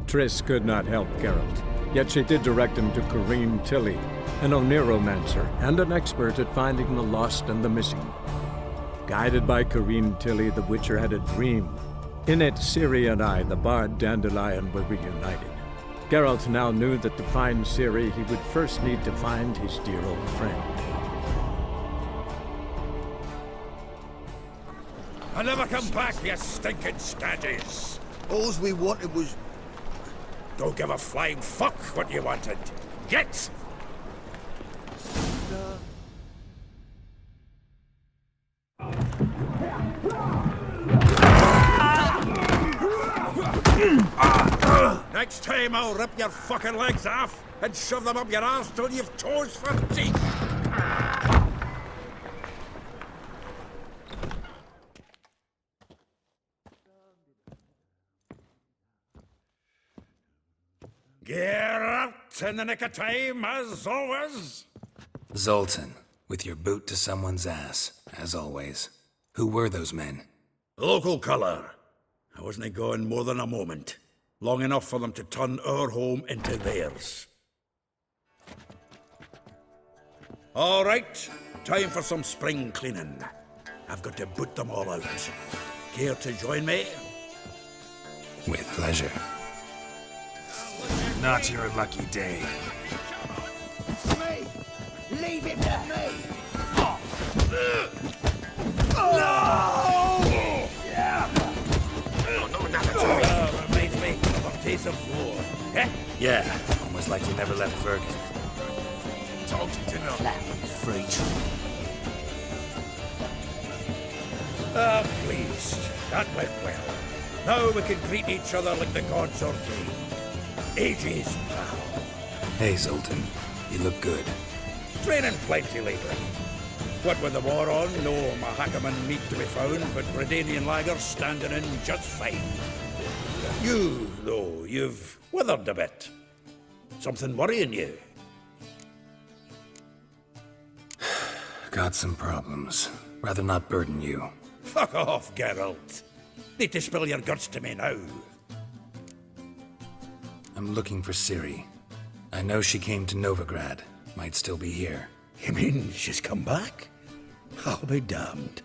Triss could not help Geralt, yet she did direct him to Corrine Tilly, an Oniromancer and an expert at finding the lost and the missing. Guided by Corrine Tilly, the Witcher had a dream. In it, Ciri and I, the bard Dandelion, were reunited. Geralt now knew that to find Ciri, he would first need to find his dear old friend. I never come back, you stinking staggies! All we wanted was... Don't give a flying fuck what you wanted. Get! Next time I'll rip your fucking legs off and shove them up your arse till you've toes for teeth! Geralt, in the nick of time, as always. Zoltan, with your boot to someone's ass, as always. Who were those men? Local colour. I wasn't gone more than a moment. Long enough for them to turn our home into theirs. All right, time for some spring cleaning. I've got to boot them all out. Care to join me? With pleasure. Not your lucky day. Me! Leave it to me! Reminds me of Days of War. Eh? Yeah, almost like you never left Bergen. Told you to know. Freak. Pleased. That went well. Now we can greet each other like the gods ordained. Ages, pal. Hey, Zoltan. You look good. Training plenty lately. What with the war on, no Mahakaman meat to be found, but Redanian lagers standing in just fine. You, though, you've withered a bit. Something worrying you? Got some problems. Rather not burden you. Fuck off, Geralt. Need to spill your guts to me now. I'm looking for Ciri. I know she came to Novigrad. Might still be here. You mean she's come back? I'll be damned.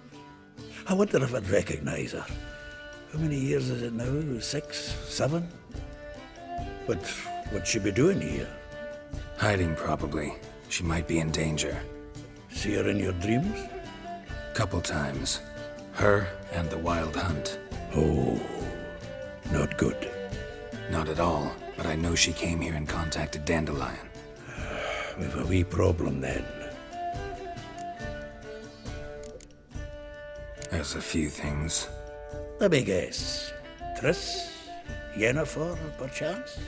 I wonder if I'd recognize her. How many years is it now? 6, 7? But what'd she be doing here? Hiding, probably. She might be in danger. See her in your dreams? Couple times. Her and the Wild Hunt. Oh, not good. Not at all, but I know she came here and contacted Dandelion. We've a wee problem then. There's a few things. Let me guess. Triss? Yennefer, perchance?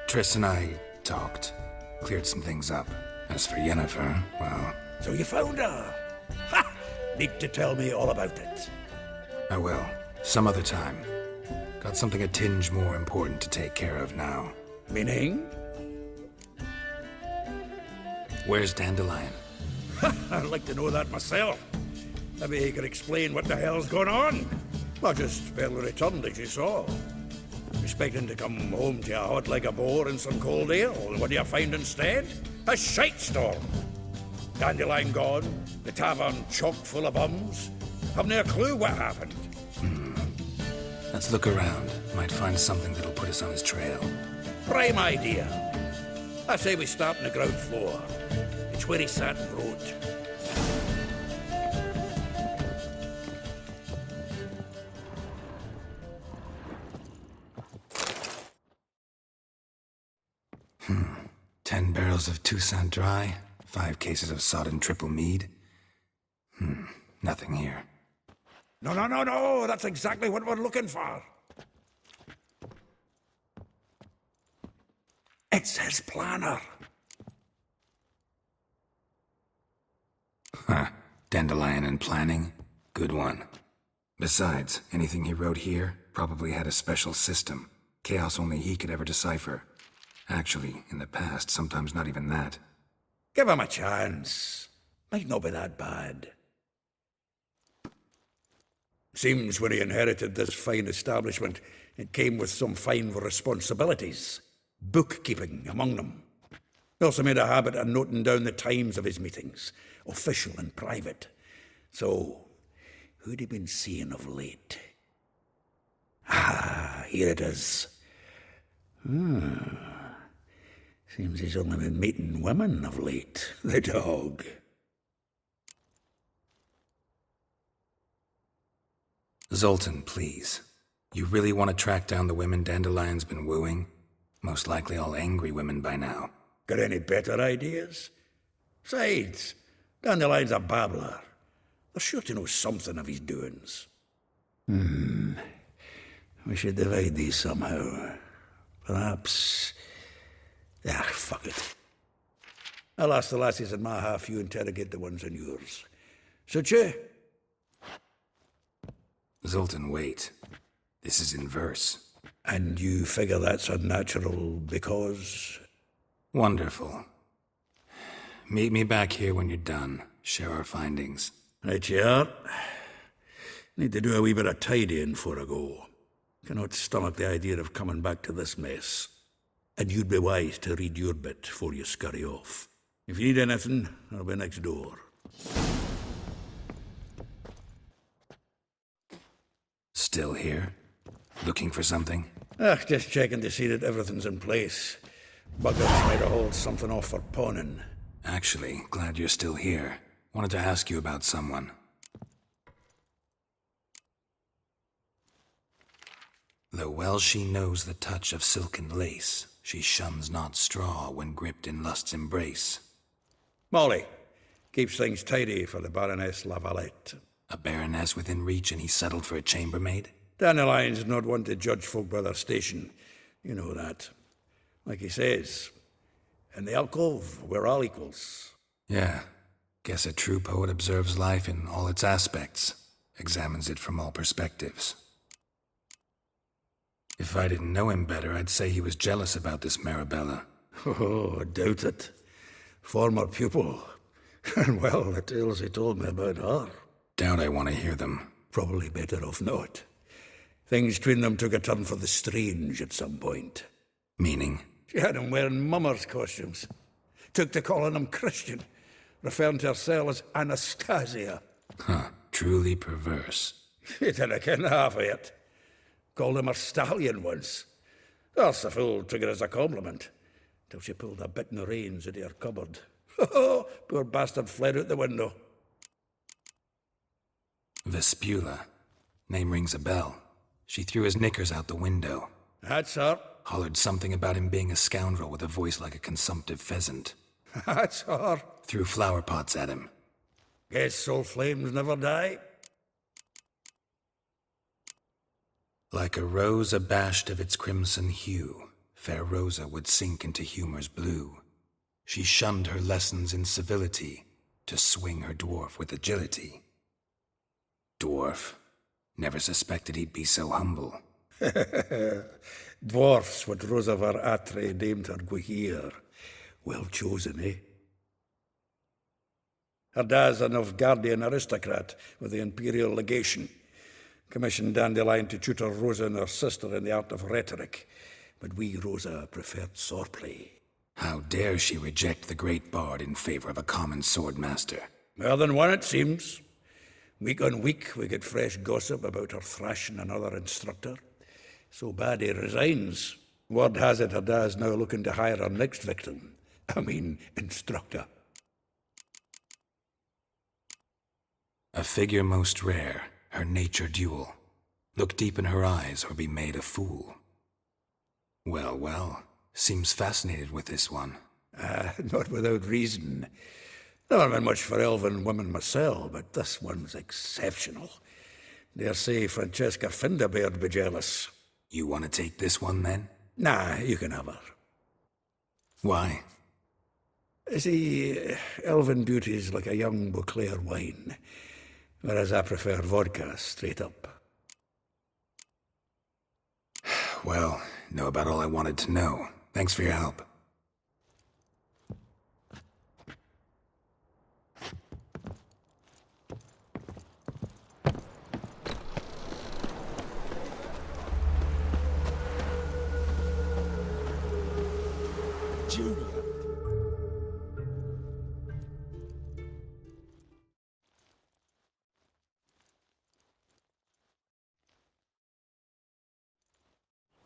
Triss and I talked. Cleared some things up. As for Yennefer, well... So you found her? Ha! Need to tell me all about it. I will. Some other time. Got something a tinge more important to take care of now. Meaning? Where's Dandelion? I'd like to know that myself. Maybe he could explain what the hell's going on. I just barely returned, as you saw. Expecting to come home to you hot like a boar in some cold ale, and what do you find instead? A shite storm. Dandelion gone, the tavern chock full of bums. Haven't a clue what happened. Let's look around. Might find something that'll put us on his trail. Prime idea. I say we start on the ground floor. It's where he sat and wrote. Hmm. 10 barrels of Toussaint Dry, 5 cases of sodden triple mead. Nothing here. No, that's exactly what we're looking for. It's his planner. Huh. Dandelion and planning? Good one. Besides, anything he wrote here probably had a special system. Chaos only he could ever decipher. Actually, in the past, sometimes not even that. Give him a chance. Might not be that bad. Seems when he inherited this fine establishment, It came with some fine responsibilities, bookkeeping among them. He also made a habit of noting down the times of his meetings, official and private. So, who'd he been seeing of late? Ah, here it is. Seems he's only been meeting women of late, the dog. Zoltan, please. You really want to track down the women Dandelion's been wooing? Most likely all angry women by now. Got any better ideas? Besides, Dandelion's a babbler. They're sure to know something of his doings. We should divide these somehow. Perhaps... fuck it. I'll ask the lassies in my half, you interrogate the ones in yours. Suit you? Zoltan, wait. This is in verse. And you figure that's unnatural because... Wonderful. Meet me back here when you're done. Share our findings. Right you are. Need to do a wee bit of tidying before I go. Cannot stomach the idea of coming back to this mess. And you'd be wise to read your bit before you scurry off. If you need anything, I'll be next door. Still here? Looking for something? Just checking to see that everything's in place. Buggers might have hauled something off for pawning. Actually, glad you're still here. Wanted to ask you about someone. Though well she knows the touch of silken lace, she shuns not straw when gripped in lust's embrace. Molly keeps things tidy for the Baroness Lavalette. A baroness within reach and he settled for a chambermaid? Dandelion's not one to judge folk by their station. You know that. Like he says, in the alcove, we're all equals. Yeah. Guess a true poet observes life in all its aspects, examines it from all perspectives. If I didn't know him better, I'd say he was jealous about this Marabella. Oh, I doubt it. Former pupil. And well, the tales he told me about her. Doubt I want to hear them. Probably better off not. Things between them took a turn for the strange at some point. Meaning? She had him wearing mummers' costumes. Took to calling him Christian, referring to herself as Anastasia. Huh, truly perverse. He didn't ken half of it. Called him her stallion once. That's the fool took it as a compliment, till she pulled a bit in the reins into her cupboard. Poor bastard fled out the window. Vespula. Name rings a bell. She threw his knickers out the window. That's her. Hollered something about him being a scoundrel with a voice like a consumptive pheasant. That's her. Threw flower pots at him. Guess soul flames never die. Like a rose abashed of its crimson hue, fair Rosa would sink into humor's blue. She shunned her lessons in civility, to swing her dwarf with agility. Dwarf. Never suspected he'd be so humble. Dwarfs what Rosa var Atre named her Guihir. Well chosen, eh? Her dad's a Novgardian aristocrat with the Imperial Legation. Commissioned Dandelion to tutor Rosa and her sister in the art of rhetoric. But we, Rosa, preferred swordplay. How dare she reject the great bard in favor of a common swordmaster? More than one, it seems. Week on week, we get fresh gossip about her thrashing another instructor. So bad he resigns. Word has it her dad's now looking to hire her next victim. Instructor. A figure most rare, her nature dual. Look deep in her eyes or be made a fool. Well, well, seems fascinated with this one. Not without reason. Never been much for elven women myself, but this one's exceptional. Dare say Francesca Finderbeard be jealous. You want to take this one, then? Nah, you can have her. Why? See, elven beauty's like a young Beauclair wine, whereas I prefer vodka straight up. Well, know about all I wanted to know. Thanks for your help. Junior.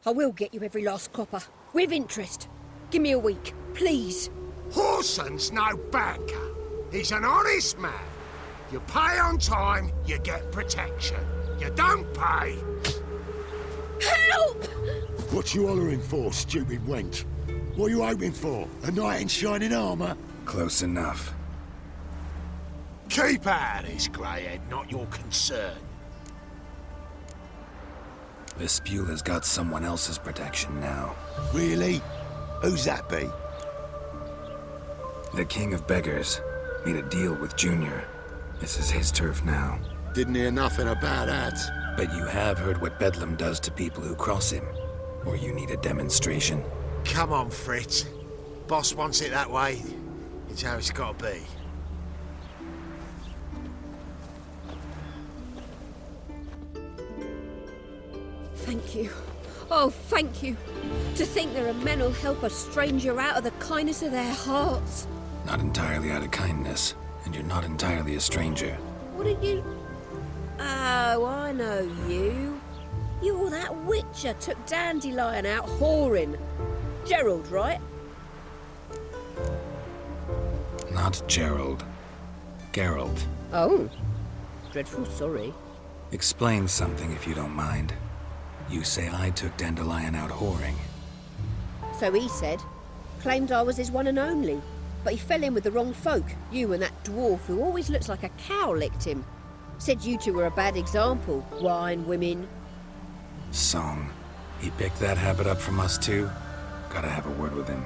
I will get you every last copper, with interest. Give me a week, please. Horson's no banker. He's an honest man. You pay on time, you get protection. You don't pay... Help! What you hollering for, stupid wench? What you hoping for? A knight in shining armour? Close enough. Keep out of this, greyhead, not your concern. Vespula's got someone else's protection now. Really? Who's that be? The King of Beggars made a deal with Junior. This is his turf now. Didn't hear nothing about that. But you have heard what Bedlam does to people who cross him. Or you need a demonstration? Come on, Fritz. Boss wants it that way. It's how it's got to be. Thank you. Oh, thank you. To think there are men who'll help a stranger out of the kindness of their hearts. Not entirely out of kindness, and you're not entirely a stranger. What are you... Oh, I know you. You're that witcher took Dandelion out whoring. Gerald, right? Not Gerald. Geralt. Oh. Dreadful sorry. Explain something if you don't mind. You say I took Dandelion out whoring. So he said. Claimed I was his one and only. But he fell in with the wrong folk. You and that dwarf who always looks like a cow licked him. Said you two were a bad example. Wine, women. Song. He picked that habit up from us too? Gotta have a word with him.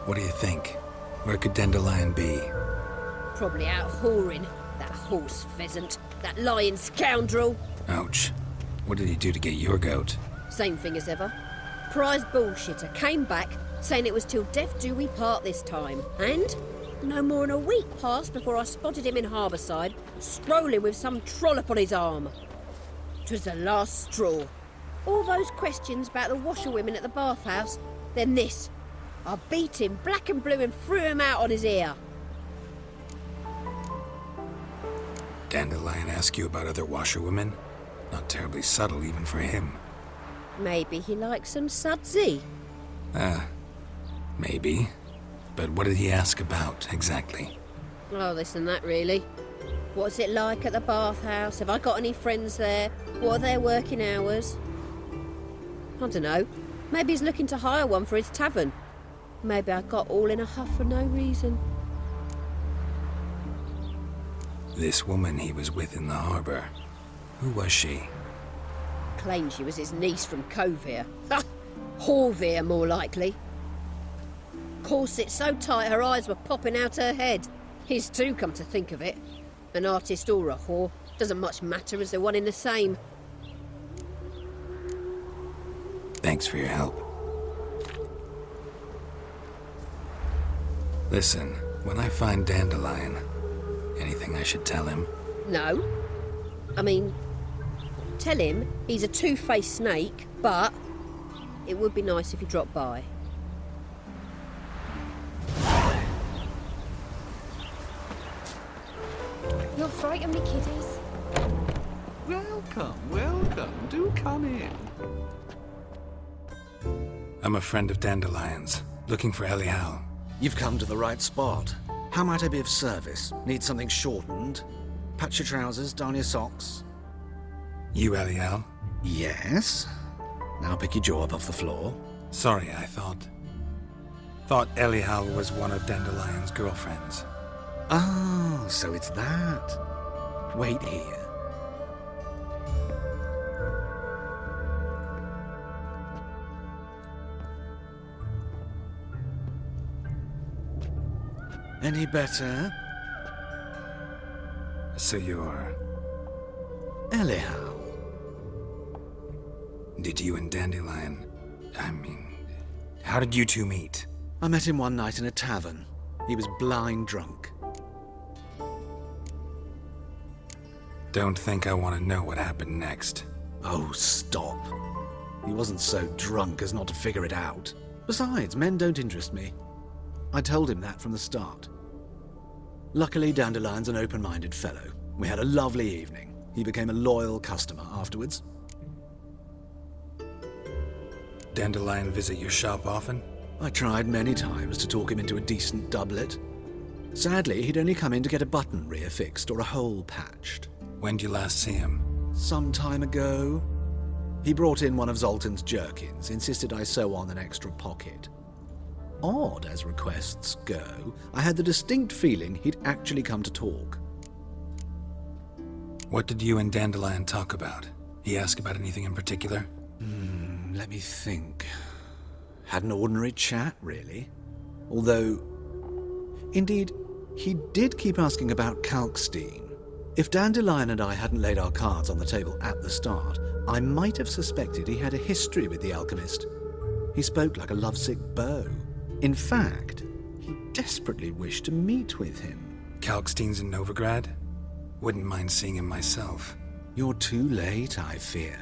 What do you think? Where could Dandelion be? Probably out whoring. That horse pheasant. That lying scoundrel. Ouch. What did he do to get your goat? Same thing as ever. Prize bullshitter came back saying it was till death do we part this time. And no more than a week passed before I spotted him in Harbourside, strolling with some trollop on his arm. 'Twas the last straw. All those questions about the washerwomen at the bathhouse, then this. I beat him black and blue and threw him out on his ear. Dandelion ask you about other washerwomen? Not terribly subtle even for him. Maybe he likes some sudsy. Maybe. But what did he ask about, exactly? Oh, this and that, really. What's it like at the bathhouse? Have I got any friends there? What are their working hours? I don't know. Maybe he's looking to hire one for his tavern. Maybe I got all in a huff for no reason. This woman he was with in the harbor. Who was she? Claimed she was his niece from Kovir. Ha! Horvir, more likely. Corset so tight her eyes were popping out her head. His too, come to think of it. An artist or a whore. Doesn't much matter as they're one in the same. Thanks for your help. Listen, when I find Dandelion, anything I should tell him? No. I mean, tell him he's a two-faced snake, but it would be nice if he dropped by. You'll frighten me, kiddies. Welcome, welcome. Do come in. I'm a friend of Dandelion's, looking for Elial. You've come to the right spot. How might I be of service? Need something shortened? Patch your trousers, darn your socks. You Elial? Yes. Now pick your jaw up off the floor. Sorry, I thought Elial was one of Dandelion's girlfriends. Oh, so it's that. Wait here. Any better? So you're... Elial. Did you and Dandelion... how did you two meet? I met him one night in a tavern. He was blind drunk. Don't think I want to know what happened next. Oh, stop. He wasn't so drunk as not to figure it out. Besides, men don't interest me. I told him that from the start. Luckily, Dandelion's an open-minded fellow. We had a lovely evening. He became a loyal customer afterwards. Dandelion visit your shop often? I tried many times to talk him into a decent doublet. Sadly, he'd only come in to get a button reaffixed or a hole patched. When'd you last see him? Some time ago. He brought in one of Zoltan's jerkins, insisted I sew on an extra pocket. Odd as requests go, I had the distinct feeling he'd actually come to talk. What did you and Dandelion talk about? He ask about anything in particular? Let me think. Had an ordinary chat, really. Although, indeed, he did keep asking about Kalkstein. If Dandelion and I hadn't laid our cards on the table at the start, I might have suspected he had a history with the alchemist. He spoke like a lovesick beau. In fact, he desperately wished to meet with him. Kalkstein's in Novigrad? Wouldn't mind seeing him myself. You're too late, I fear.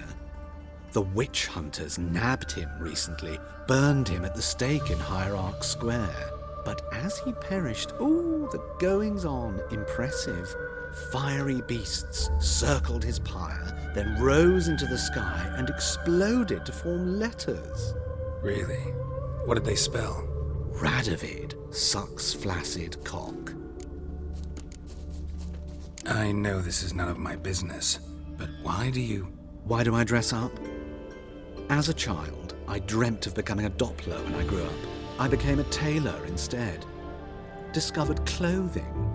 The witch hunters nabbed him recently, burned him at the stake in Hierarch Square. But as he perished, the goings-on impressive. Fiery beasts circled his pyre, then rose into the sky and exploded to form letters. Really? What did they spell? Radovid sucks flaccid cock. I know this is none of my business, but why do I dress up? As a child, I dreamt of becoming a Doppler when I grew up. I became a tailor instead. Discovered clothing.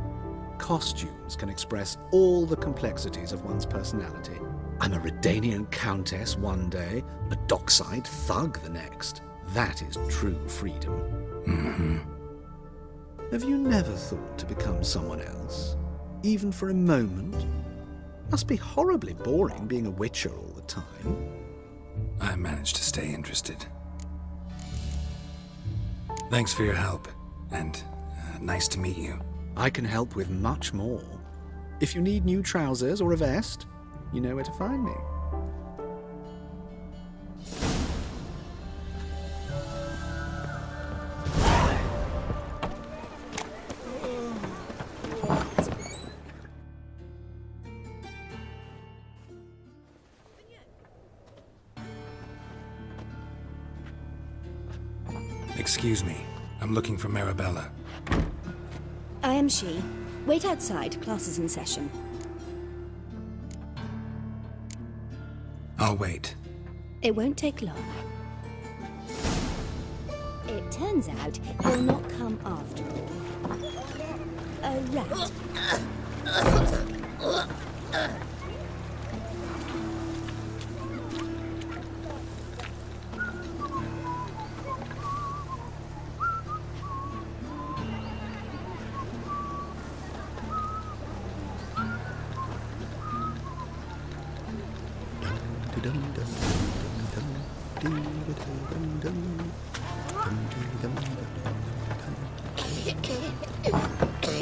Costumes can express all the complexities of one's personality. I'm a Redanian countess one day, a dockside thug the next. That is true freedom. Mm-hmm. Have you never thought to become someone else? Even for a moment? Must be horribly boring being a witcher all the time. I managed to stay interested. Thanks for your help, and nice to meet you. I can help with much more. If you need new trousers or a vest, you know where to find me. Excuse me. I'm looking for Marabella. I am she. Wait outside. Class is in session. I'll wait. It won't take long. It turns out you'll not come after all. A rat.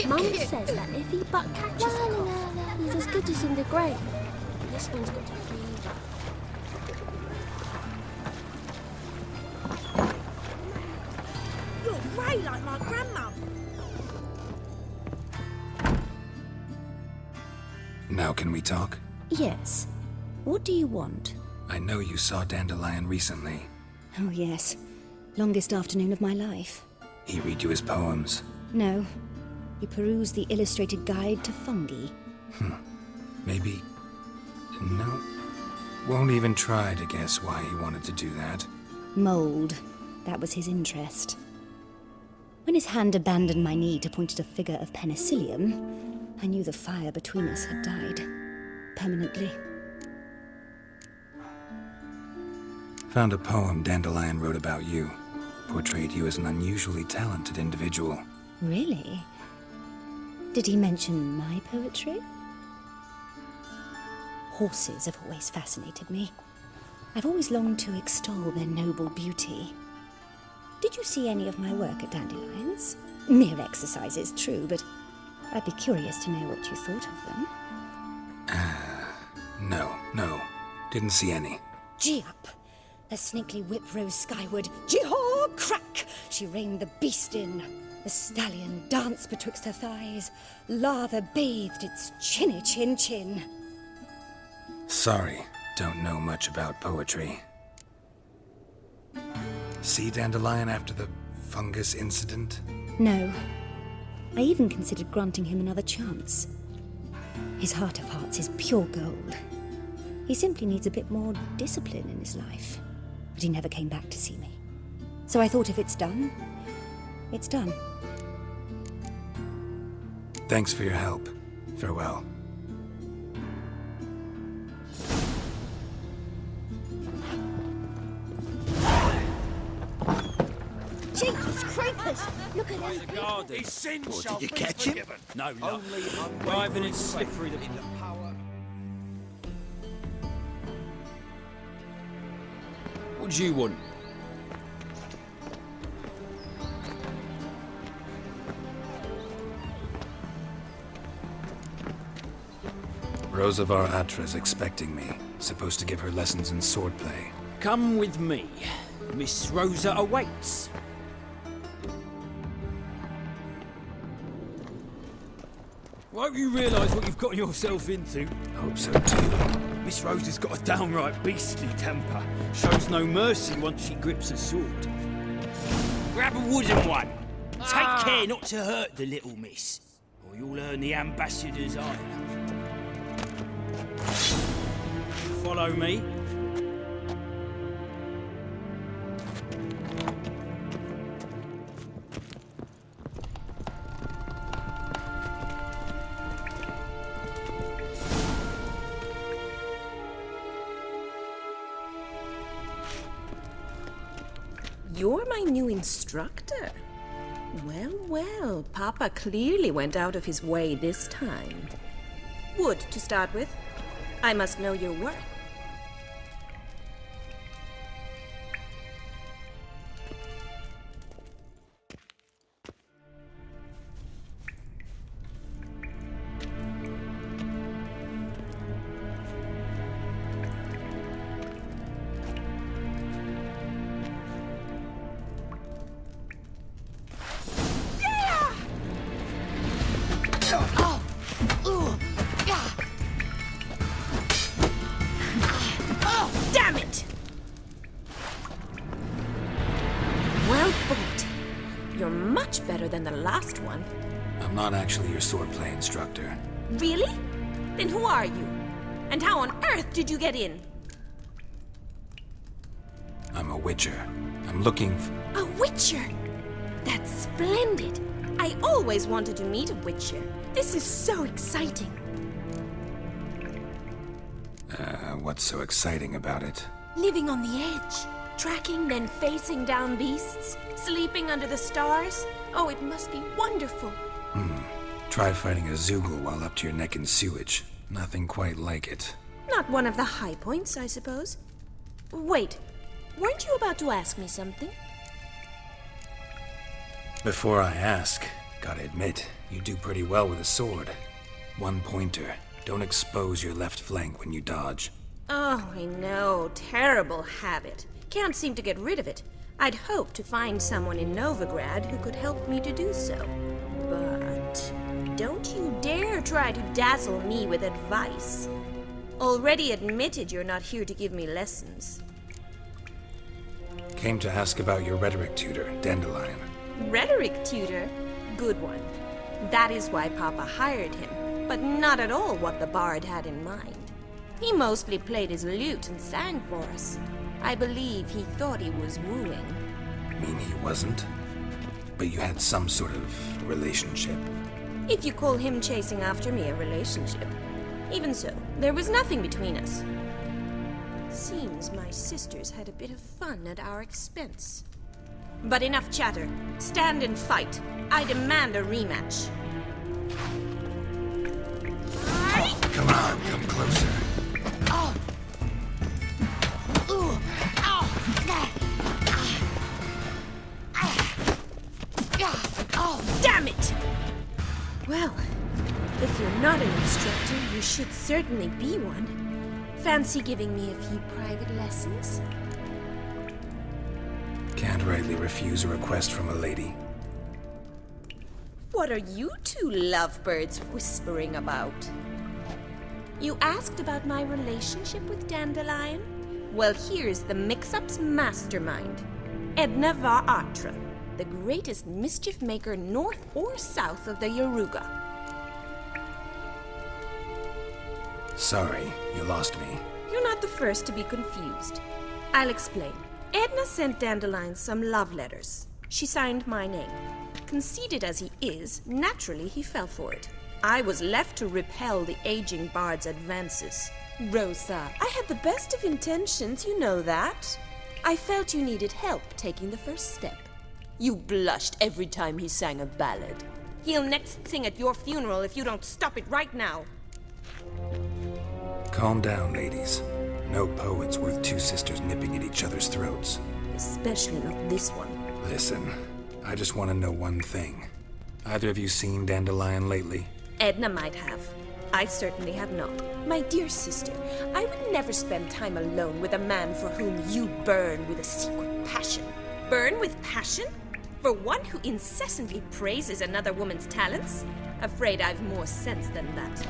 Mum says that if he but catches a calf, he's as good as in the grave. This one's got to feed. You're grey like my grandma. Now can we talk? Yes. What do you want? I know you saw Dandelion recently. Oh, yes. Longest afternoon of my life. He read you his poems. No. He perused the illustrated guide to fungi. Maybe... No. Won't even try to guess why he wanted to do that. Mold. That was his interest. When his hand abandoned my knee to point at a figure of penicillium, I knew the fire between us had died. Permanently. Found a poem Dandelion wrote about you. Portrayed you as an unusually talented individual. Really? Did he mention my poetry? Horses have always fascinated me. I've always longed to extol their noble beauty. Did you see any of my work at Dandelion's? Mere exercises, true, but I'd be curious to know what you thought of them. No. Didn't see any. Gee up. The snakelly whip rose skyward. Jee-haw! Crack! She reined the beast in. The stallion danced betwixt her thighs. Lather bathed its chinny chin. Sorry, don't know much about poetry. See Dandelion after the fungus incident? No. I even considered granting him another chance. His heart of hearts is pure gold. He simply needs a bit more discipline in his life. But he never came back to see me. So I thought if it's done, it's done. Thanks for your help. Farewell. Jeepers creepers! Look at him! He's sin Did you catch him? No, no. Driving and slippery. What do you want? Rosavar Atra's expecting me. Supposed to give her lessons in swordplay. Come with me. Miss Rosa awaits. Won't you realise what you've got yourself into? Hope so too. Miss Rosa's got a downright beastly temper. Shows no mercy once she grips a sword. Grab a wooden one. Take care not to hurt the little miss, or you'll earn the ambassador's ire. Follow me. You're my new instructor. Well, well, Papa clearly went out of his way this time. Wood, to start with. I must know your worth. Better than the last one. I'm not actually your swordplay instructor. Really? Then who are you? And how on earth did you get in? I'm a witcher. I'm looking for... A witcher? That's splendid. I always wanted to meet a witcher. This is so exciting. What's so exciting about it? Living on the edge. Tracking, then facing down beasts. Sleeping under the stars. Oh, it must be wonderful. Try fighting a Zoogle while up to your neck in sewage. Nothing quite like it. Not one of the high points, I suppose. Wait, weren't you about to ask me something? Before I ask, gotta admit, you do pretty well with a sword. One pointer. Don't expose your left flank when you dodge. Oh, I know. Terrible habit. Can't seem to get rid of it. I'd hoped to find someone in Novigrad who could help me to do so. But don't you dare try to dazzle me with advice. Already admitted you're not here to give me lessons. Came to ask about your rhetoric tutor, Dandelion. Rhetoric tutor? Good one. That is why Papa hired him, but not at all what the bard had in mind. He mostly played his lute and sang for us. I believe he thought he was wooing. Mean he wasn't? But you had some sort of relationship? If you call him chasing after me a relationship. Even so, there was nothing between us. Seems my sisters had a bit of fun at our expense. But enough chatter. Stand and fight. I demand a rematch. Come on, come closer. Damn it! Well, if you're not an instructor, you should certainly be one. Fancy giving me a few private lessons? Can't rightly refuse a request from a lady. What are you two lovebirds whispering about? You asked about my relationship with Dandelion? Well, here's the mix-up's mastermind. Edna var Atra, the greatest mischief maker north or south of the Yaruga. Sorry, you lost me. You're not the first to be confused. I'll explain. Edna sent Dandelion some love letters. She signed my name. Conceited as he is, naturally he fell for it. I was left to repel the aging bard's advances. Rosa, I had the best of intentions, you know that. I felt you needed help taking the first step. You blushed every time he sang a ballad. He'll next sing at your funeral if you don't stop it right now. Calm down, ladies. No poet's worth two sisters nipping at each other's throats. Especially not this one. Listen, I just want to know one thing. Either of you seen Dandelion lately? Edna might have. I certainly have not. My dear sister, I would never spend time alone with a man for whom you burn with a secret passion. Burn with passion? For one who incessantly praises another woman's talents? Afraid I've more sense than that.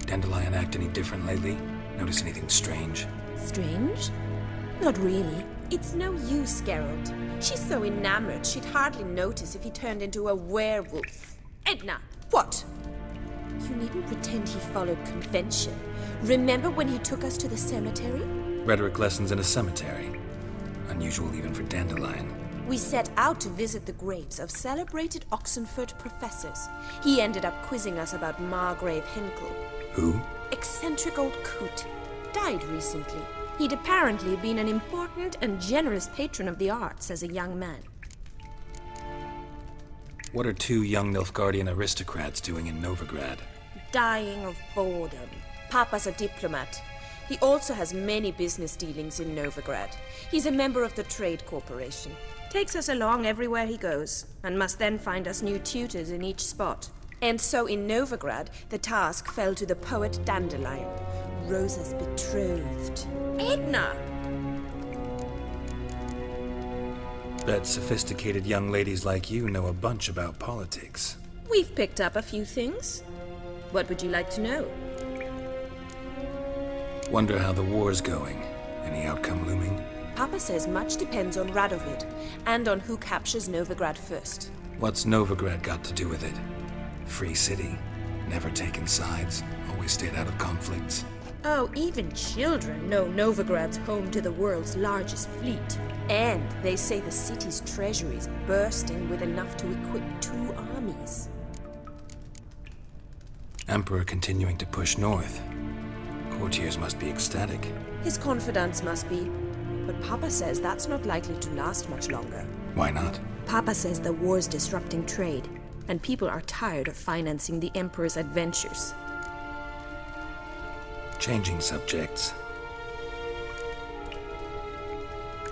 Dandelion act any different lately? Notice anything strange? Strange? Not really. It's no use, Geralt. She's so enamored she'd hardly notice if he turned into a werewolf. Edna, what? You needn't pretend he followed convention. Remember when he took us to the cemetery? Rhetoric lessons in a cemetery. Unusual even for Dandelion. We set out to visit the graves of celebrated Oxenford professors. He ended up quizzing us about Margrave Henkel. Who? Eccentric old coot. Died recently. He'd apparently been an important and generous patron of the arts as a young man. What are two young Nilfgaardian aristocrats doing in Novigrad? Dying of boredom. Papa's a diplomat. He also has many business dealings in Novigrad. He's a member of the Trade Corporation. Takes us along everywhere he goes, and must then find us new tutors in each spot. And so in Novigrad, the task fell to the poet Dandelion, Rosa's betrothed. Edna! Bet sophisticated young ladies like you know a bunch about politics. We've picked up a few things. What would you like to know? Wonder how the war's going. Any outcome looming? Papa says much depends on Radovid, and on who captures Novigrad first. What's Novigrad got to do with it? Free city. Never taken sides. Always stayed out of conflicts. Oh, even children know Novigrad's home to the world's largest fleet. And they say the city's treasury's bursting with enough to equip 2 armies. Emperor continuing to push north. Courtiers must be ecstatic. His confidants must be. But Papa says that's not likely to last much longer. Why not? Papa says the war's disrupting trade, and people are tired of financing the Emperor's adventures. Changing subjects.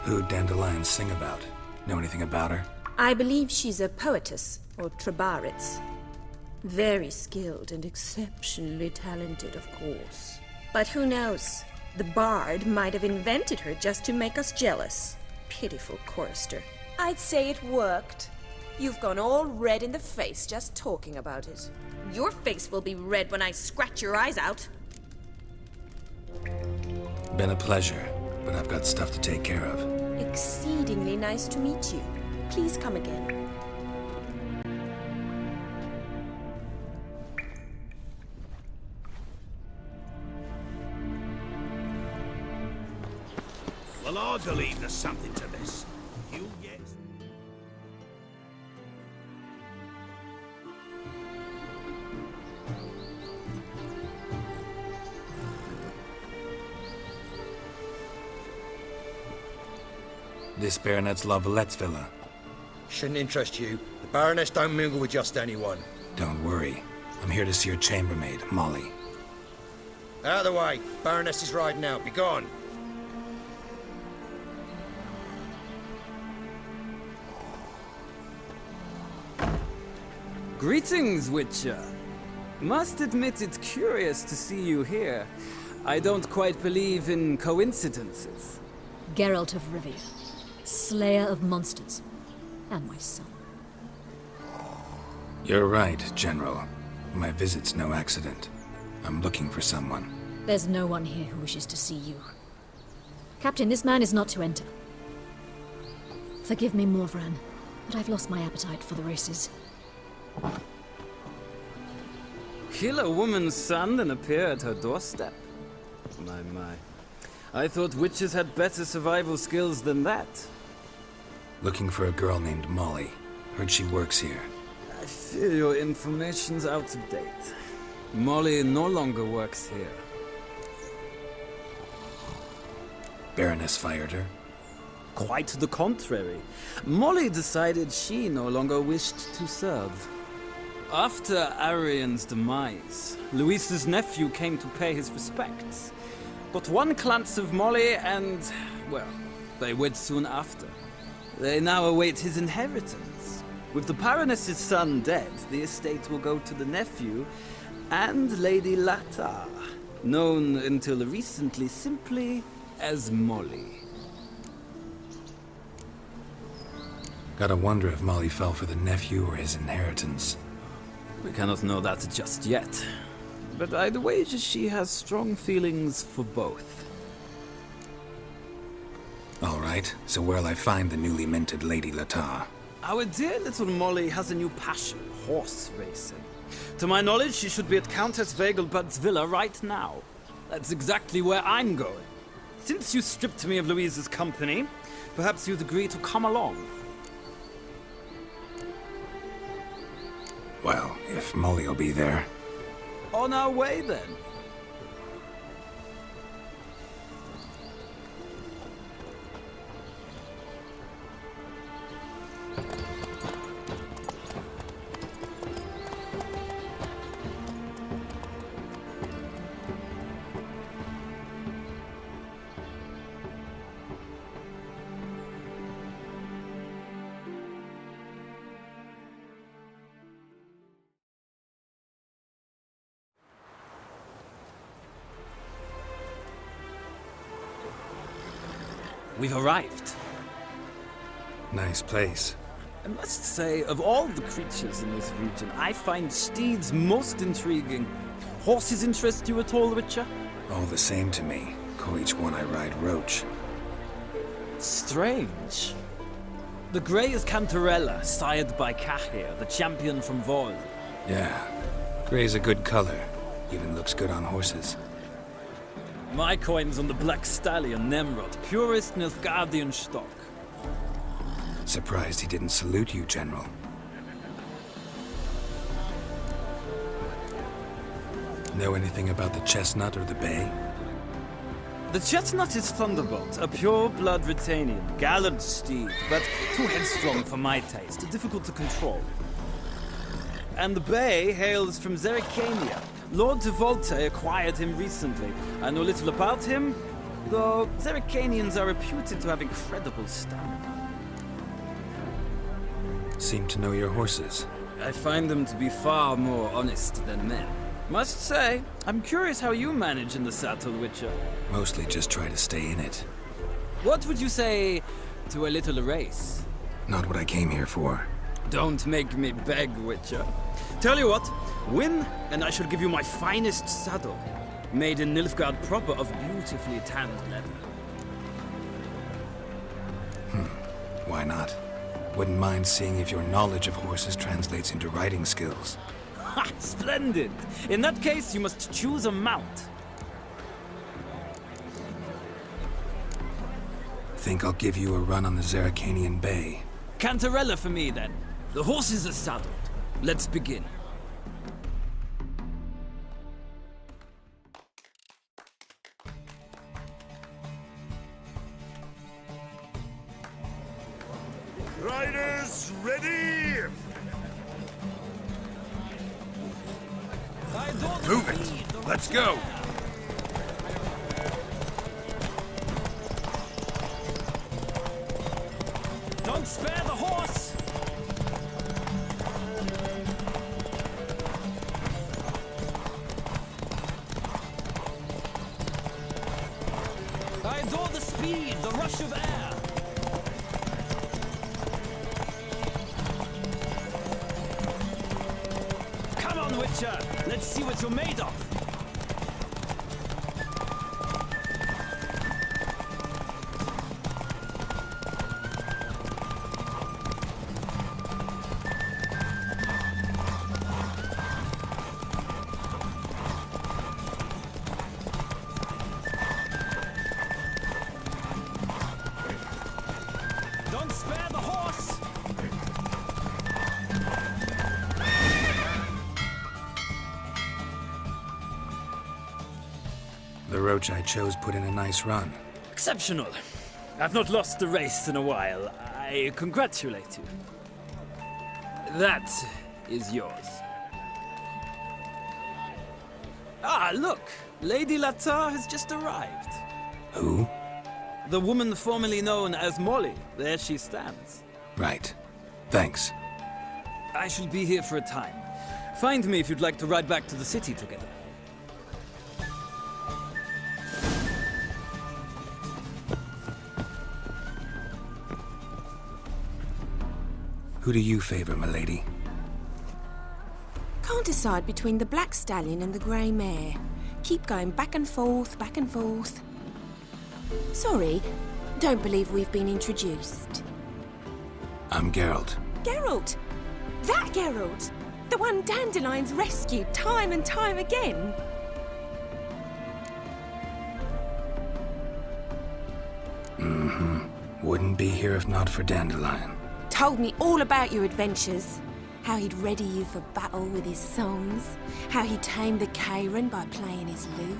Who'd Dandelion sing about? Know anything about her? I believe she's a poetess, or trabaritz. Very skilled and exceptionally talented, of course. But who knows? The bard might have invented her just to make us jealous. Pitiful chorister. I'd say it worked. You've gone all red in the face just talking about it. Your face will be red when I scratch your eyes out. Been a pleasure, but I've got stuff to take care of. Exceedingly nice to meet you. Please come again. Well, I believe there's something to this. You get... This Baronet's La Vallette's villa. Shouldn't interest you. The Baroness don't mingle with just anyone. Don't worry. I'm here to see your chambermaid, Molly. Out of the way. Baroness is riding out. Be gone. Greetings, Witcher. Must admit it's curious to see you here. I don't quite believe in coincidences. Geralt of Rivia, Slayer of Monsters, and my son. You're right, General. My visit's no accident. I'm looking for someone. There's no one here who wishes to see you. Captain, this man is not to enter. Forgive me, Morvran, but I've lost my appetite for the races. Kill a woman's son and appear at her doorstep? My. I thought witches had better survival skills than that. Looking for a girl named Molly. Heard she works here. I fear your information's out of date. Molly no longer works here. Baroness fired her? Quite the contrary. Molly decided she no longer wished to serve. After Arian's demise, Luis's nephew came to pay his respects. Got one glance of Molly and, well, they wed soon after. They now await his inheritance. With the Baroness's son dead, the estate will go to the nephew and Lady Latta, known until recently simply as Molly. Gotta wonder if Molly fell for the nephew or his inheritance. We cannot know that just yet. But I'd wager she has strong feelings for both. All right, so where'll I find the newly minted Lady Latta? Our dear little Molly has a new passion, horse racing. To my knowledge, she should be at Countess Vegelbud's villa right now. That's exactly where I'm going. Since you stripped me of Louise's company, perhaps you'd agree to come along. Well, if Molly will be there. On our way, then. We've arrived. Nice place. I must say, of all the creatures in this region, I find steeds most intriguing. Horses interest you at all, Witcher? All the same to me. Call each one I ride Roach. Strange. The grey is Cantarella, sired by Cahir, the champion from Vol. Yeah. Gray's a good color. Even looks good on horses. My coin's on the Black Stallion, Nemrod, purest Nilfgaardian stock. Surprised he didn't salute you, General. Know anything about the Chestnut or the Bay? The Chestnut is Thunderbolt, a pure-blood Retanian, gallant steed, but too headstrong for my taste, difficult to control. And the Bay hails from Zerrikania. Lord de Volte acquired him recently. I know little about him, though Zerrikanians are reputed to have incredible stamina. Seem to know your horses. I find them to be far more honest than men. Must say, I'm curious how you manage in the saddle, Witcher. Mostly just try to stay in it. What would you say to a little race? Not what I came here for. Don't make me beg, Witcher. Tell you what, win, and I shall give you my finest saddle, made in Nilfgaard proper of beautifully tanned leather. Why not? Wouldn't mind seeing if your knowledge of horses translates into riding skills. Ha! Splendid! In that case, you must choose a mount. Think I'll give you a run on the Zerrikanian Bay. Cantarella for me, then. The horses are saddled. Let's begin. Riders, ready! Move it! Let's go! Don't spare the horse! I don't Oh, the speed, the rush of air! Come on, Witcher! Let's see what you're made of! Don't spare the horse! The roach I chose put in a nice run. Exceptional. I've not lost a race in a while. I congratulate you. That is yours. Ah, look! Lady Latar has just arrived. Who? The woman formerly known as Molly. There she stands. Right. Thanks. I shall be here for a time. Find me if you'd like to ride back to the city together. Who do you favor, milady? Can't decide between the black stallion and the grey mare. Keep going back and forth, back and forth. Sorry, don't believe we've been introduced. I'm Geralt. Geralt! That Geralt! The one Dandelion's rescued time and time again! Wouldn't be here if not for Dandelion. Told me all about your adventures. How he'd ready you for battle with his songs. How he tamed the Kairan by playing his lute.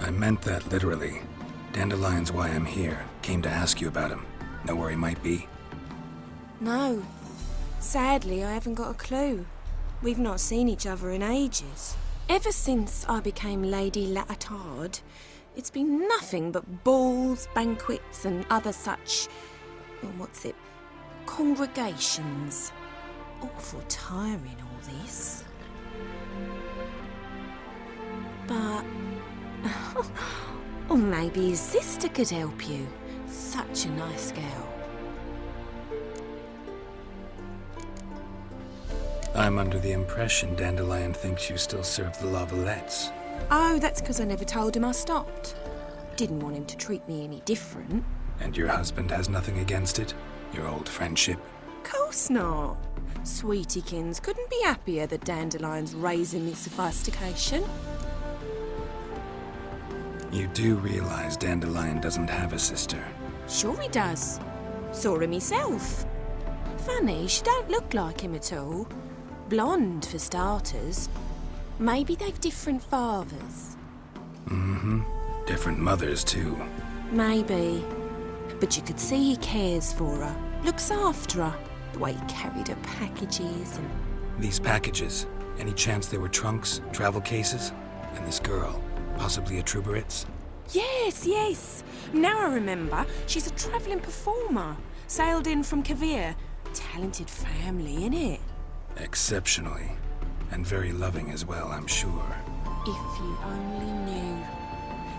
I meant that literally. Dandelion's why I'm here. Came to ask you about him. Know where he might be? No. Sadly, I haven't got a clue. We've not seen each other in ages. Ever since I became Lady Latard, it's been nothing but balls, banquets, and other such... congregations. Awful tiring, all this. But... or maybe his sister could help you. Such a nice girl. I'm under the impression Dandelion thinks you still serve the Lavalettes. Oh, that's because I never told him I stopped. Didn't want him to treat me any different. And your husband has nothing against it? Your old friendship? Course not. Sweetiekins couldn't be happier that Dandelion's raising me sophistication. You do realize Dandelion doesn't have a sister? Sure he does. Saw him myself. Funny, she don't look like him at all. Blonde, for starters. Maybe they've different fathers. Different mothers, too. Maybe. But you could see he cares for her. Looks after her. The way he carried her packages and... These packages, any chance they were trunks, travel cases? And this girl, possibly a Truberitz? Yes, yes. Now I remember. She's a travelling performer. Sailed in from Kavir. Talented family, innit? Exceptionally. And very loving as well, I'm sure. If you only knew.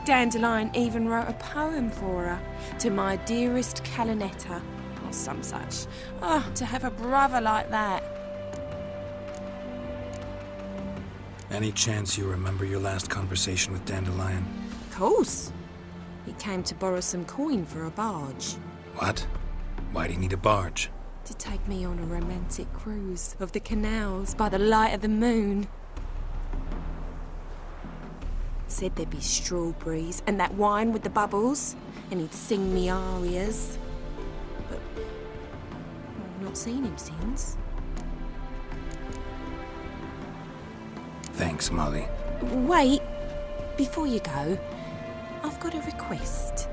Dandelion even wrote a poem for her. To my dearest Calinetta. Or some such. Oh, to have a brother like that. Any chance you remember your last conversation with Dandelion? Of course. He came to borrow some coin for a barge. What? Why'd he need a barge? To take me on a romantic cruise of the canals by the light of the moon. Said there'd be strawberries and that wine with the bubbles, and he'd sing me arias. But I've not seen him since. Thanks, Molly. Wait, before you go, I've got a request.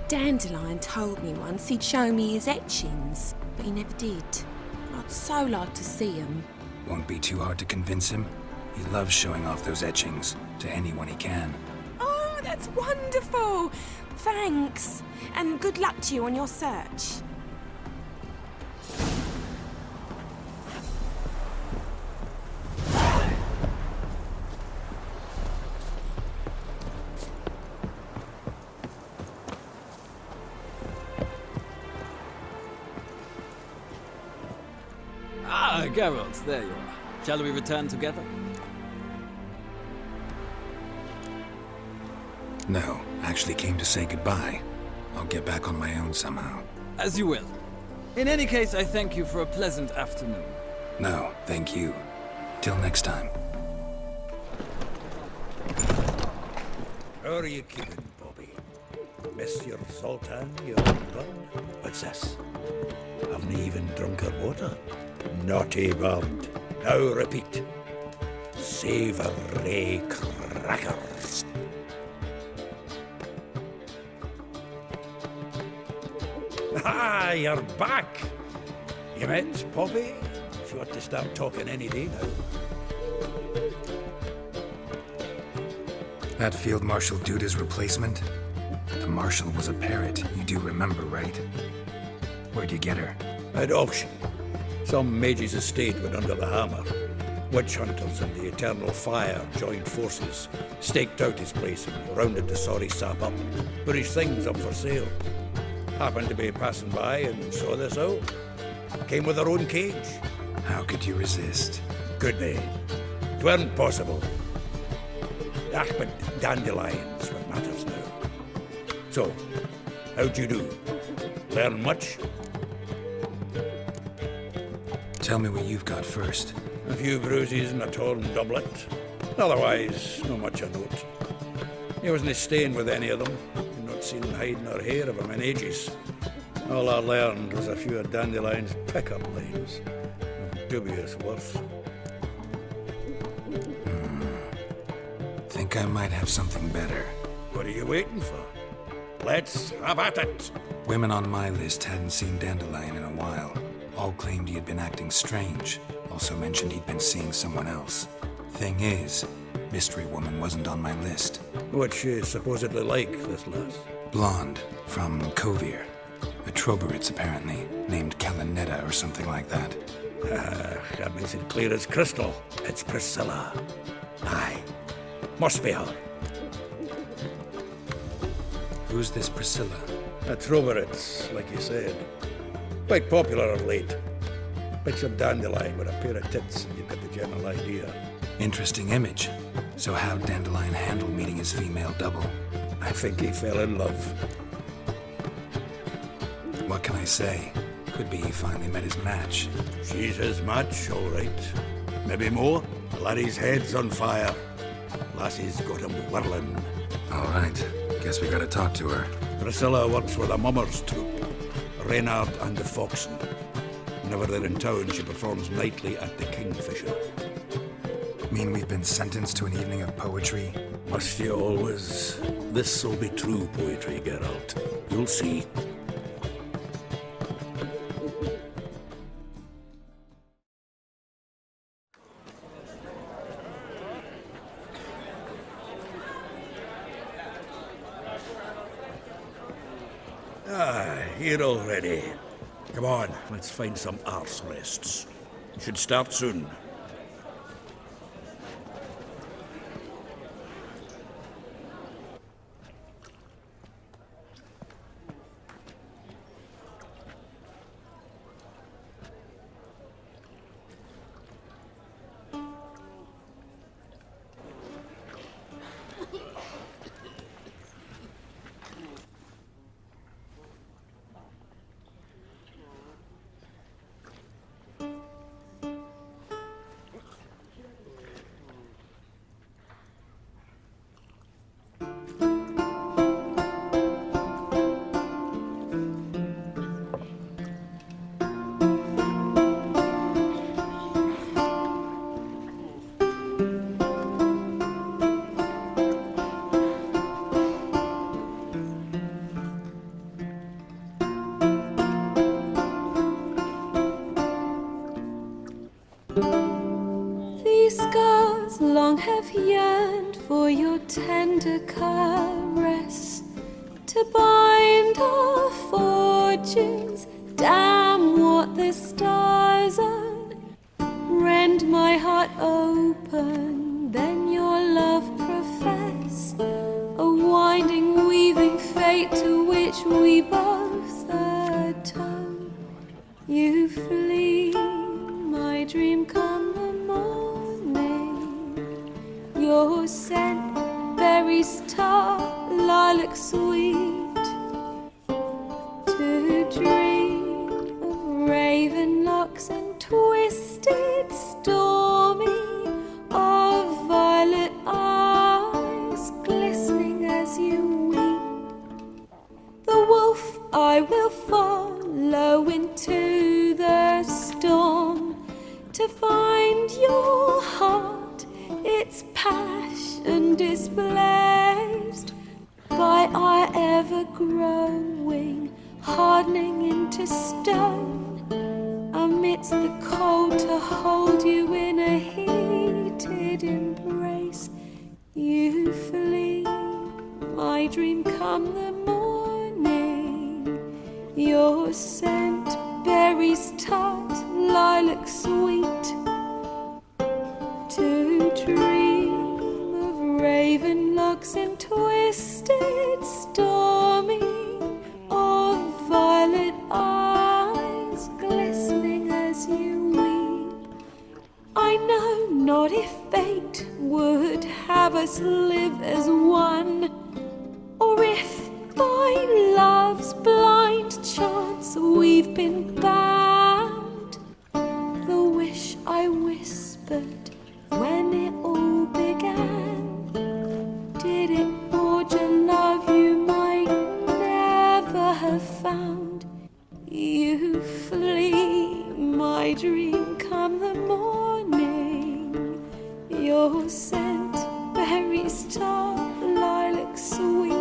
Dandelion told me once he'd show me his etchings, but he never did. I'd so like to see them. Won't be too hard to convince him. He loves showing off those etchings to anyone he can. Oh, that's wonderful! Thanks, and good luck to you on your search. Geralt, there you are. Shall we return together? No, actually came to say goodbye. I'll get back on my own somehow. As you will. In any case, I thank you for a pleasant afternoon. No, thank you. Till next time. How are you keeping, Bobby? Miss your Sultan, your blood? What's this? Haven't even drunk her water? Naughty bird. Now repeat. Savoury crackers. Ah, you're back! You met Poppy? She ought to start talking any day now. That Field Marshal Duda's replacement? The Marshal was a parrot, you do remember, right? Where'd you get her? At auction. Some mage's estate went under the hammer. Witch hunters and the Eternal Fire joined forces, staked out his place and rounded the sorry sap up, put his things up for sale. Happened to be passing by and saw this out. Came with her own cage. How could you resist? Could they? 'Tweren't possible. Ah, but dandelions what matters now. So, how'd you do? Learn much? Tell me what you've got first. A few bruises and a torn doublet. Otherwise, not much of note. He wasn't staying with any of them. I'd not seen hide nor hair of him in ages. All I learned was a few of Dandelion's pickup lines. Of dubious worth. Think I might have something better. What are you waiting for? Let's have at it! Women on my list hadn't seen Dandelion in a while. All claimed he had been acting strange. Also mentioned he'd been seeing someone else. Thing is, Mystery Woman wasn't on my list. What's she supposedly like, this lass? Blonde, from Kovir. A Troberitz, apparently, named Kalinetta or something like that. That makes it clear as crystal. It's Priscilla. Aye. Must be her. Who's this Priscilla? A Troberitz, like you said. Quite popular of late. Picture Dandelion with a pair of tits and you've got the general idea. Interesting image. So how'd Dandelion handle meeting his female double? I think he fell in love. What can I say? Could be he finally met his match. She's his match, all right. Maybe more. The laddie's head's on fire. Lassie's got him whirling. All right. Guess we gotta talk to her. Priscilla works with a mummers troupe. Reynard and the Foxen. Whenever they're in town, she performs nightly at the Kingfisher. Mean we've been sentenced to an evening of poetry? Must you always? This'll be true poetry, Geralt. You'll see. Here already. Come on, let's find some arse rests. Should start soon. long have yearned for your tender caress, to bind our fortunes, damn what the stars own. Rend my heart open, then your love profess, a winding, weaving fate to which we both atone. You flee, my dream come the morning. Your scent, berries tart, lilac sweet. To dream of raven locks and twisted, stormy, of violet eyes glistening as you weep. The wolf I will follow into the storm to find your heart, its passion displaced by our ever-growing, hardening into stone, amidst the cold to hold you in a heated embrace. You flee, my dream come the morning. Your scent, berries tart, lilac sweet. To dream of raven locks and twisted, stormy, of violet eyes glistening as you weep. I know not if fate would have us live as one, or if by love's blind chance we've been bound. The wish I whispered when it all began, did it forge a love you might never have found? You flee, my dream come the morning. Your scent, berries tart, lilac sweet.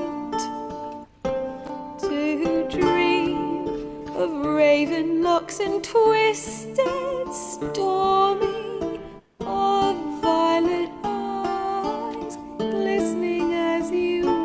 To dream of raven locks and twisted, stormy, of violet eyes glistening as you weep.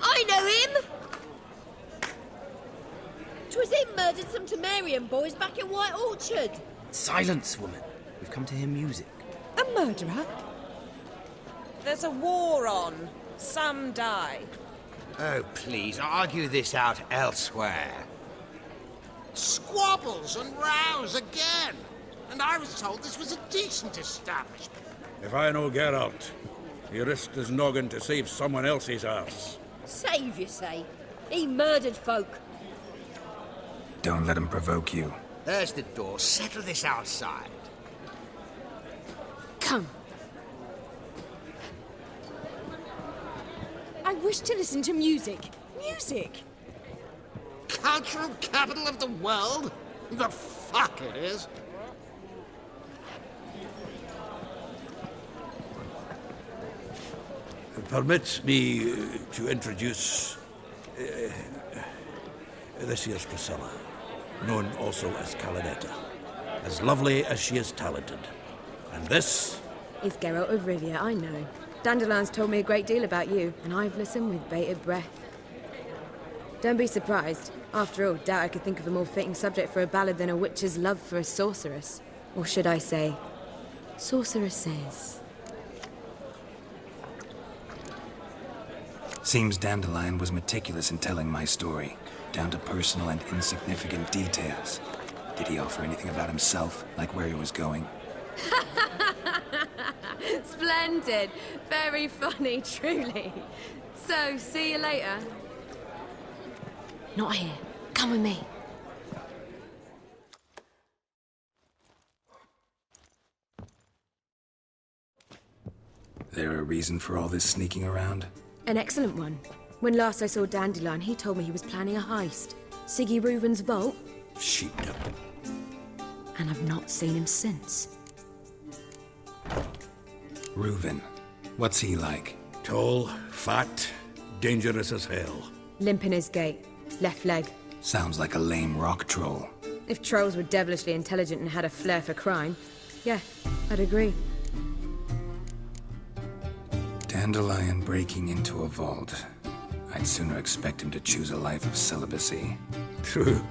I know him! 'Twas him murdered some Temerian boys back in White Orchard. Silence, woman. We've come to hear music. A murderer? There's a war on. Some die. Oh, please, argue this out elsewhere. Squabbles and rows again. And I was told this was a decent establishment. If I know Geralt, he risked his noggin to save someone else's arse. Save, you say? He murdered folk. Don't let him provoke you. There's the door. Settle this outside. Come. I wish to listen to music. Music! Cultural capital of the world? The fuck it is. Permit me to introduce this here's Priscilla, known also as Calinetta, as lovely as she is talented. And this Is Geralt of Rivia, I know. Dandelion's told me a great deal about you, and I've listened with bated breath. Don't be surprised. After all, doubt I could think of a more fitting subject for a ballad than a witch's love for a sorceress. Or should I say, sorceresses. Seems Dandelion was meticulous in telling my story, down to personal and insignificant details. Did he offer anything about himself, like where he was going? Splendid. Very funny, truly. So, see you later. Not here. Come with me. There a reason for all this sneaking around? An excellent one. When last I saw Dandelion, he told me he was planning a heist. Siggy Reuven's vault. sheepdom. And I've not seen him since. Reuven. What's he like? Tall, fat, dangerous as hell. Limp in his gait. Left leg. Sounds like a lame rock troll. If trolls were devilishly intelligent and had a flair for crime, yeah, I'd agree. Dandelion breaking into a vault. I'd sooner expect him to choose a life of celibacy. True.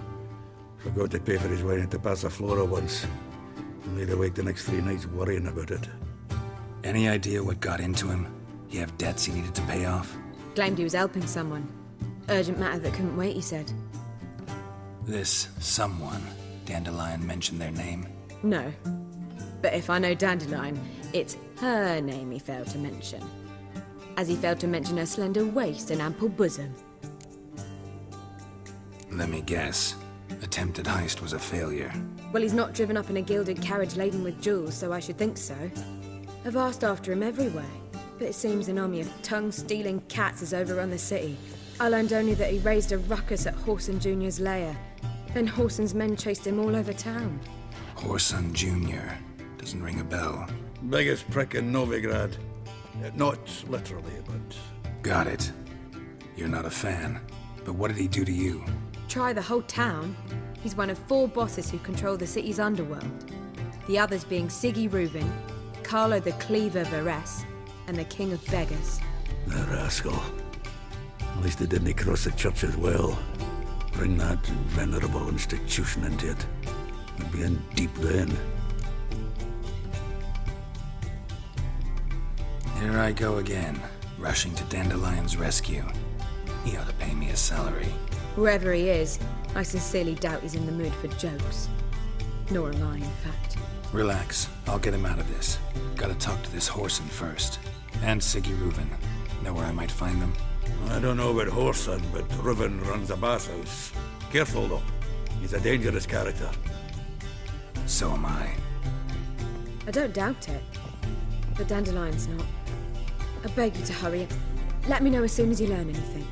Forgot to pay for his wine into Passiflora once. And laid awake the next 3 nights worrying about it. Any idea what got into him? He have debts he needed to pay off? Claimed he was helping someone. Urgent matter that couldn't wait, he said. This someone, Dandelion mentioned their name? No. But if I know Dandelion, it's her name he failed to mention. As he failed to mention her slender waist and ample bosom. Let me guess. Attempted heist was a failure. Well, he's not driven up in a gilded carriage laden with jewels, so I should think so. I've asked after him everywhere, but it seems an army of tongue-stealing cats has overrun the city. I learned only that he raised a ruckus at Whoreson Jr.'s lair. Then Whoreson's men chased him all over town. Whoreson Jr. Doesn't ring a bell. Biggest prick in Novigrad. Not literally, but... Got it. You're not a fan. But what did he do to you? Try the whole town. He's one of 4 bosses who control the city's underworld. The others being Siggy Reuven, Carlo the Cleaver Varese, and the King of Beggars. The rascal. At least they didn't cross the church as well. Bring that venerable institution into it. We'd be in deep then. Here I go again, rushing to Dandelion's rescue. He ought to pay me a salary. Whoever he is, I sincerely doubt he's in the mood for jokes. Nor am I, in fact. Relax, I'll get him out of this. Gotta talk to this Whoreson first. And Siggy Reuven. Know where I might find them? I don't know about Whoreson, but Reuven runs a bathhouse. Careful though, he's a dangerous character. So am I. I don't doubt it. But Dandelion's not. I beg you to hurry. Let me know as soon as you learn anything.